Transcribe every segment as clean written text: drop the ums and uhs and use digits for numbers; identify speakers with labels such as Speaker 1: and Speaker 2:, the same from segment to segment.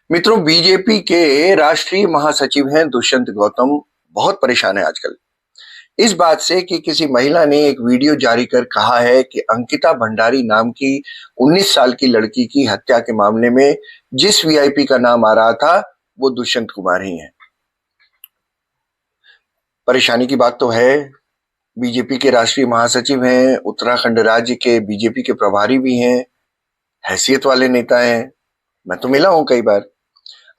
Speaker 1: मित्रों, बीजेपी के राष्ट्रीय महासचिव हैं दुष्यंत गौतम बहुत परेशान है आजकल इस बात से कि किसी महिला ने एक वीडियो जारी कर कहा है कि अंकिता भंडारी नाम की 19 साल की लड़की की हत्या के मामले में जिस वीआईपी का नाम आ रहा था वो दुष्यंत कुमार ही है। परेशानी की बात तो है। बीजेपी के राष्ट्रीय महासचिव हैं, उत्तराखंड राज्य के बीजेपी के प्रभारी भी हैं, हैसियत वाले नेता हैं। मैं तो मिला हूं कई बार।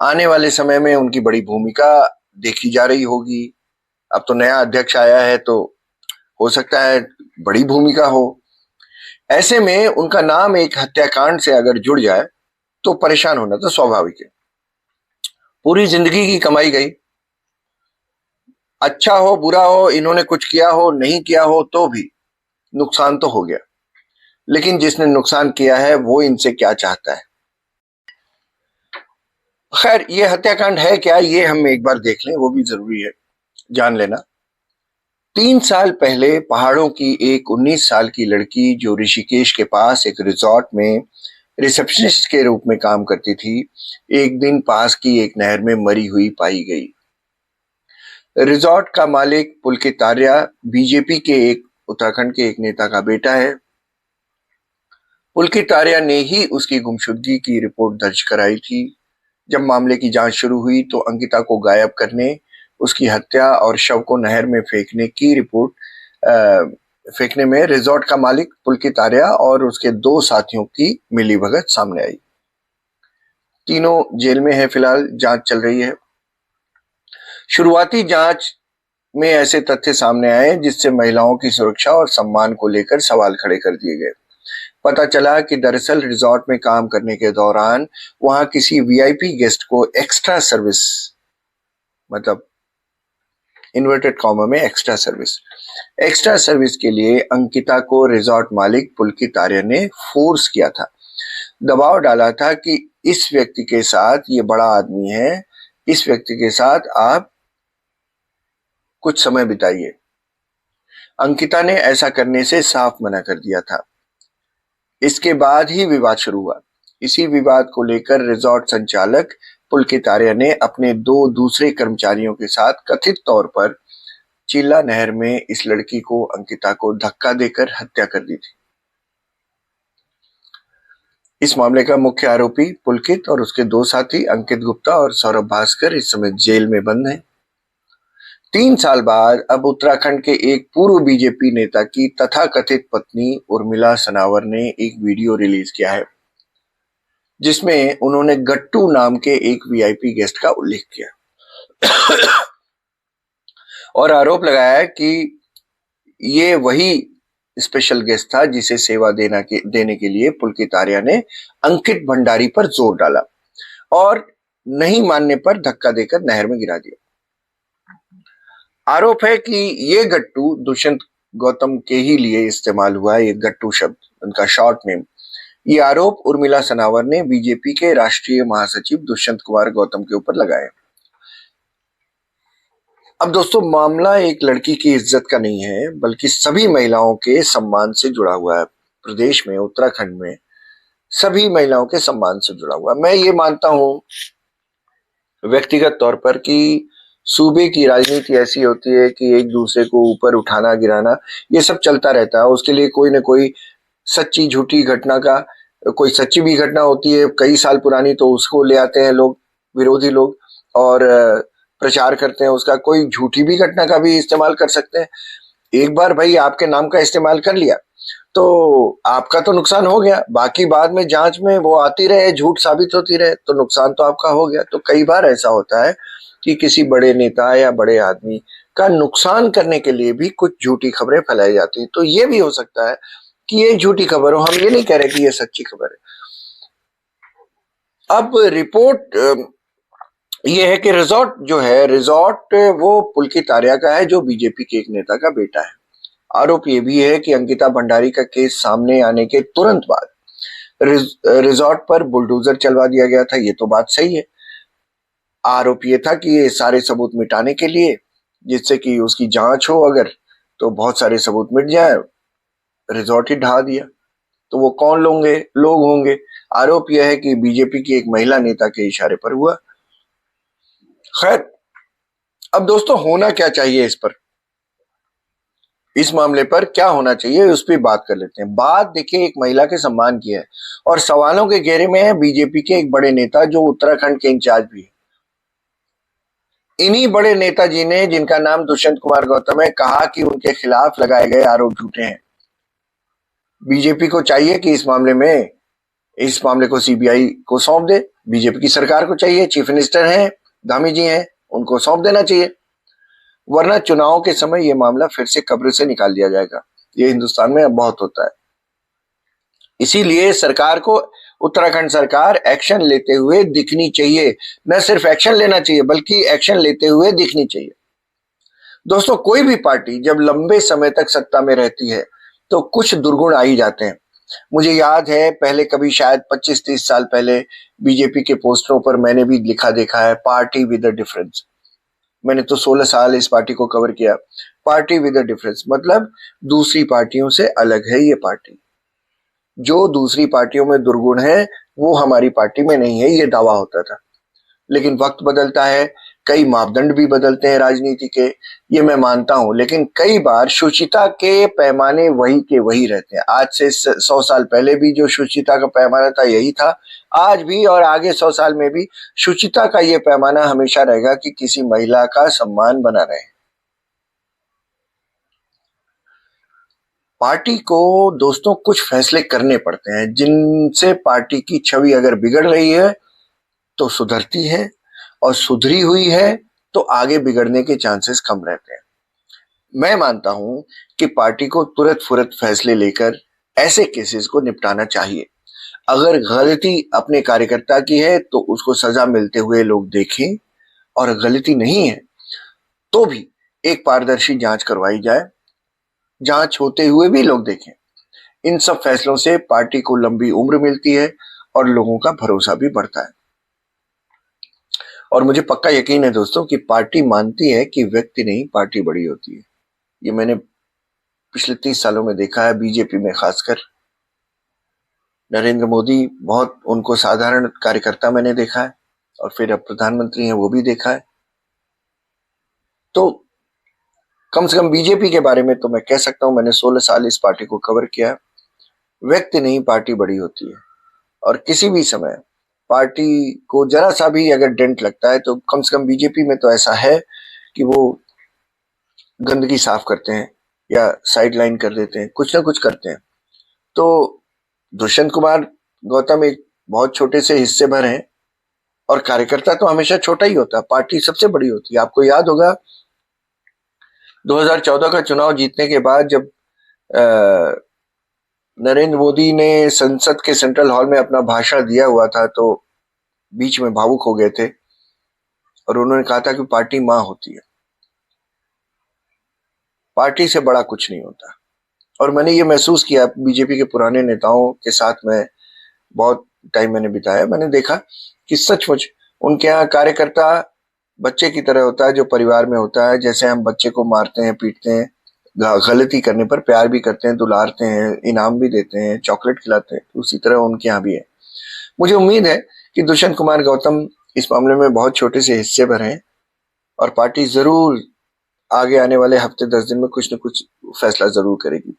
Speaker 1: आने वाले समय में उनकी बड़ी भूमिका देखी जा रही होगी। अब तो नया अध्यक्ष आया है तो हो सकता है बड़ी भूमिका हो। ऐसे में उनका नाम एक हत्याकांड से अगर जुड़ जाए तो परेशान होना तो स्वाभाविक है। पूरी जिंदगी की कमाई गई। अच्छा हो बुरा हो, इन्होंने कुछ किया हो नहीं किया हो, तो भी नुकसान तो हो गया। लेकिन जिसने नुकसान किया है वो इनसे क्या चाहता है? खैर, ये हत्याकांड है क्या, ये हम एक बार देख लें, वो भी जरूरी है जान लेना। 3 साल पहले पहाड़ों की एक 19 साल की लड़की जो ऋषिकेश के पास एक रिजॉर्ट में रिसेप्शनिस्ट के रूप में काम करती थी, एक दिन पास की एक नहर में मरी हुई पाई गई। रिजॉर्ट का मालिक पुलकित आर्या बीजेपी के एक उत्तराखंड के एक नेता का बेटा है। पुलकित आर्या ने ही उसकी गुमशुदगी की रिपोर्ट दर्ज कराई थी। जब मामले की जांच शुरू हुई तो अंकिता को गायब करने, उसकी हत्या और शव को नहर में फेंकने की रिपोर्ट फेंकने में रिजॉर्ट का मालिक पुलकित आर्या और उसके 2 साथियों की मिलीभगत सामने आई। तीनों जेल में है, फिलहाल जांच चल रही है। शुरुआती जांच में ऐसे तथ्य सामने आए जिससे महिलाओं की सुरक्षा और सम्मान को लेकर सवाल खड़े कर दिए गए। पता चला कि दरअसल रिजॉर्ट में काम करने के दौरान वहां किसी वीआईपी गेस्ट को एक्स्ट्रा सर्विस, मतलब इन्वर्टेड कॉमा में एक्स्ट्रा सर्विस के लिए अंकिता को रिजॉर्ट मालिक पुलकित आर्या ने फोर्स किया था, दबाव डाला था कि इस व्यक्ति के साथ, ये बड़ा आदमी है, इस व्यक्ति के साथ आप कुछ समय बिताइए। अंकिता ने ऐसा करने से साफ मना कर दिया था। इसके बाद ही विवाद शुरू हुआ। इसी विवाद को लेकर रिजॉर्ट संचालक पुलकित आर्या ने अपने 2 दूसरे कर्मचारियों के साथ कथित तौर पर चीला नहर में इस लड़की को, अंकिता को, धक्का देकर हत्या कर दी थी। इस मामले का मुख्य आरोपी पुलकित और उसके 2 साथी अंकित गुप्ता और सौरभ भास्कर इस समय जेल में बंद हैं। 3 साल बाद अब उत्तराखंड के एक पूर्व बीजेपी नेता की तथाकथित पत्नी उर्मिला सनावर ने एक वीडियो रिलीज किया है जिसमें उन्होंने गट्टू नाम के एक वीआईपी गेस्ट का उल्लेख किया और आरोप लगाया कि ये वही स्पेशल गेस्ट था जिसे सेवा देने के लिए पुलकित आर्या ने अंकित भंडारी पर जोर डाला और नहीं मानने पर धक्का देकर नहर में गिरा दिया। आरोप है कि ये गट्टू दुष्यंत गौतम के ही लिए इस्तेमाल हुआ है, ये गट्टू शब्द उनका शॉर्ट नेम। ये आरोप उर्मिला सनावर ने बीजेपी के राष्ट्रीय महासचिव दुष्यंत कुमार गौतम के ऊपर लगाए। अब दोस्तों, मामला एक लड़की की इज्जत का नहीं है बल्कि सभी महिलाओं के सम्मान से जुड़ा हुआ है। प्रदेश में, उत्तराखंड में सभी महिलाओं के सम्मान से जुड़ा हुआ। मैं ये मानता हूं व्यक्तिगत तौर पर कि सूबे की राजनीति ऐसी होती है कि एक दूसरे को ऊपर उठाना गिराना ये सब चलता रहता है। उसके लिए कोई ना कोई सच्ची झूठी घटना का, कोई सच्ची भी घटना होती है कई साल पुरानी तो उसको ले आते हैं लोग, विरोधी लोग, और प्रचार करते हैं उसका। कोई झूठी भी घटना का भी इस्तेमाल कर सकते हैं। एक बार भाई आपके नाम का इस्तेमाल कर लिया तो आपका तो नुकसान हो गया, बाकी बाद में जांच में वो आती रहे, झूठ साबित होती रहे तो नुकसान तो आपका हो गया। तो कई बार ऐसा होता है कि किसी बड़े नेता या बड़े आदमी का नुकसान करने के लिए भी कुछ झूठी खबरें फैलाई जाती हैं। तो ये भी हो सकता है कि ये झूठी खबर हो, हम ये नहीं कह रहे कि ये सच्ची खबर है। अब रिपोर्ट ये है कि रिजॉर्ट जो है, रिजॉर्ट वो पुलकित आर्या का है जो बीजेपी के एक नेता का बेटा है। आरोप ये भी है कि अंकिता भंडारी का केस सामने आने के तुरंत बाद रिजॉर्ट पर बुलडोजर चलवा दिया गया था। ये तो बात सही है। आरोप ये था कि ये सारे सबूत मिटाने के लिए, जिससे कि उसकी जांच हो अगर, तो बहुत सारे सबूत मिट जाए, रिजॉर्ट ही ढहा दिया। तो वो कौन लोग होंगे? आरोप यह है कि बीजेपी की एक महिला नेता के इशारे पर हुआ। खैर, अब दोस्तों होना क्या चाहिए इस मामले पर क्या होना चाहिए उस पर बात कर लेते हैं। बात देखिए एक महिला के सम्मान की है और सवालों के घेरे में है बीजेपी के एक बड़े नेता जो उत्तराखंड के इंचार्ज भी है। इन्हीं बड़े नेताजी ने, जिनका नाम दुष्यंत कुमार गौतम है, कहा कि उनके खिलाफ लगाए गए आरोप झूठे हैं। बीजेपी को चाहिए कि इस मामले को सीबीआई को सौंप दे। बीजेपी की सरकार को चाहिए, चीफ मिनिस्टर हैं, धामी जी हैं, उनको सौंप देना चाहिए, वरना चुनाव के समय यह मामला फिर से कब्र से निकाल दिया जाएगा। ये हिंदुस्तान में अब बहुत होता है। इसीलिए सरकार को, उत्तराखंड सरकार एक्शन लेते हुए दिखनी चाहिए। न सिर्फ एक्शन लेना चाहिए बल्कि एक्शन लेते हुए दिखनी चाहिए। दोस्तों, कोई भी पार्टी जब लंबे समय तक सत्ता में रहती है तो कुछ दुर्गुण आ ही जाते हैं। मुझे याद है पहले कभी शायद 25-30 साल पहले बीजेपी के पोस्टरों पर मैंने भी लिखा देखा है, पार्टी विद अ डिफरेंस। मैंने तो 16 साल इस पार्टी को कवर किया। पार्टी विद अ डिफरेंस मतलब दूसरी पार्टियों से अलग है ये पार्टी। जो दूसरी पार्टियों में दुर्गुण है वो हमारी पार्टी में नहीं है, ये दावा होता था। लेकिन वक्त बदलता है, कई मापदंड भी बदलते हैं राजनीति के, ये मैं मानता हूं, लेकिन कई बार शुचिता के पैमाने वही के वही रहते हैं। आज से 100 साल पहले भी जो शुचिता का पैमाना था यही था, आज भी और आगे 100 साल में भी शुचिता का ये पैमाना हमेशा रहेगा कि किसी महिला का सम्मान बना रहे। पार्टी को दोस्तों कुछ फैसले करने पड़ते हैं जिनसे पार्टी की छवि अगर बिगड़ रही है तो सुधरती है, और सुधरी हुई है तो आगे बिगड़ने के चांसेस कम रहते हैं। मैं मानता हूं कि पार्टी को तुरंत फुरत फैसले लेकर ऐसे केसेस को निपटाना चाहिए। अगर गलती अपने कार्यकर्ता की है तो उसको सजा मिलते हुए लोग देखें, और गलती नहीं है तो भी एक पारदर्शी जांच करवाई जाए, जांच होते हुए भी लोग देखें। इन सब फैसलों से पार्टी को लंबी उम्र मिलती है और लोगों का भरोसा भी बढ़ता है। और मुझे पक्का यकीन है दोस्तों कि पार्टी मानती है कि व्यक्ति नहीं पार्टी बड़ी होती है। ये मैंने पिछले 30 सालों में देखा है, बीजेपी में खासकर। नरेंद्र मोदी, बहुत उनको साधारण कार्यकर्ता मैंने देखा है, और फिर अब प्रधानमंत्री हैं वो भी देखा है। तो कम से कम बीजेपी के बारे में तो मैं कह सकता हूं, मैंने 16 साल इस पार्टी को कवर किया। व्यक्ति नहीं पार्टी बड़ी होती है, और किसी भी समय पार्टी को जरा सा भी अगर डेंट लगता है तो कम से कम बीजेपी में तो ऐसा है कि वो गंदगी साफ करते हैं या साइडलाइन कर देते हैं, कुछ ना कुछ करते हैं। तो दुष्यंत कुमार गौतम एक बहुत छोटे से हिस्से भर हैं, और कार्यकर्ता तो हमेशा छोटा ही होता है, पार्टी सबसे बड़ी होती है। आपको याद होगा 2014 का चुनाव जीतने के बाद जब नरेंद्र मोदी ने संसद के सेंट्रल हॉल में अपना भाषण दिया हुआ था तो बीच में भावुक हो गए थे, और उन्होंने कहा था कि पार्टी मां होती है, पार्टी से बड़ा कुछ नहीं होता। और मैंने ये महसूस किया, बीजेपी के पुराने नेताओं के साथ मैं बहुत टाइम मैंने बिताया, मैंने देखा कि सचमुच उनके यहाँ कार्यकर्ता बच्चे की तरह होता है, जो परिवार में होता है। जैसे हम बच्चे को मारते हैं, पीटते हैं, गलती करने पर प्यार भी करते हैं, दुलारते हैं, इनाम भी देते हैं, चॉकलेट खिलाते हैं, उसी तरह उनके यहाँ भी है। मुझे उम्मीद है कि दुष्यंत कुमार गौतम इस मामले में बहुत छोटे से हिस्से भर हैं, और पार्टी जरूर आगे आने वाले हफ्ते 10 दिन में कुछ न कुछ फैसला जरूर करेगी।